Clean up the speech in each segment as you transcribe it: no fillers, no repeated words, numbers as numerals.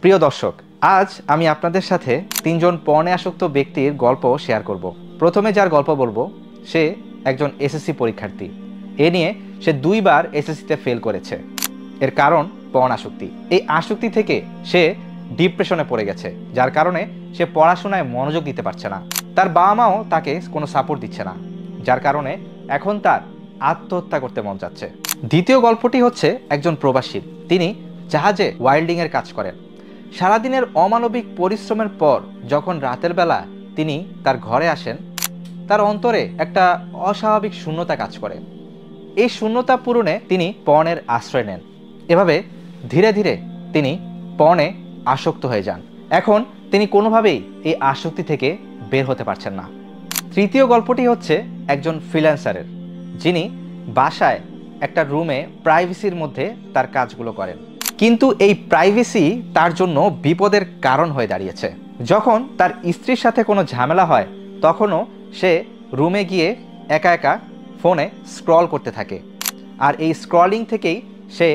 প্রিয় দর্শক, আজ আমি আপনাদের সাথে তিনজন পর্নে আসক্ত ব্যক্তির গল্প শেয়ার করব। প্রথমে যার গল্প বলবো সে একজন এসএসসি পরীক্ষার্থী। এ নিয়ে সে 2 বার এসএসসিতে ফেল করেছে। এর কারণ পর্ন আসক্তি। এই আসক্তি থেকে সে ডিপ্রেশনে পড়ে গেছে, যার কারণে সে পড়াশোনায় মনোযোগ দিতে পারছে না। তার বাবা মাও তাকে কোনো সাপোর্ট দিচ্ছে না, যার কারণে এখন তার আত্মহত্যা করতে মন চাচ্ছে। দ্বিতীয় গল্পটি হচ্ছে একজন প্রবাসী। তিনি জাহাজে ওয়েল্ডিংয়ের কাজ করেন। সারাদিনের অমানবিক পরিশ্রমের পর যখন রাতের বেলা তিনি তার ঘরে আসেন, তার অন্তরে একটা অস্বাভাবিক শূন্যতা কাজ করে। এই শূন্যতা পূরণে তিনি পর্নের আশ্রয় নেন। এভাবে ধীরে ধীরে তিনি পর্নে আসক্ত হয়ে যান। এখন তিনি কোনোভাবেই এই আসক্তি থেকে বের হতে পারছেন না। তৃতীয় গল্পটি হচ্ছে একজন ফ্রিল্যান্সারের, যিনি বাসায় একটা রুমে প্রাইভেসির মধ্যে তার কাজগুলো করেন। কিন্তু এই প্রাইভেসি তার জন্য বিপদের কারণ হয়ে দাঁড়িয়েছে। যখন তার স্ত্রীর সাথে কোনো ঝামেলা হয়, তখনও সে রুমে গিয়ে একা একা ফোনে স্ক্রল করতে থাকে, আর এই স্ক্রলিং থেকেই সে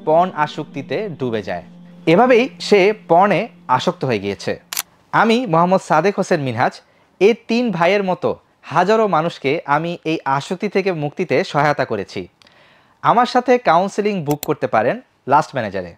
পর্ন আসক্তিতে ডুবে যায়। এভাবেই সে পর্নে আসক্ত হয়ে গিয়েছে। আমি মোহাম্মদ সাদেক হোসেন মিনহাজ, এই 3 ভাইয়ের মতো হাজারো মানুষকে আমি এই আসক্তি থেকে মুক্তিতে সহায়তা করেছি। আমার সাথে কাউন্সেলিং বুক করতে পারেন লাস্ট ম্যানেজারে।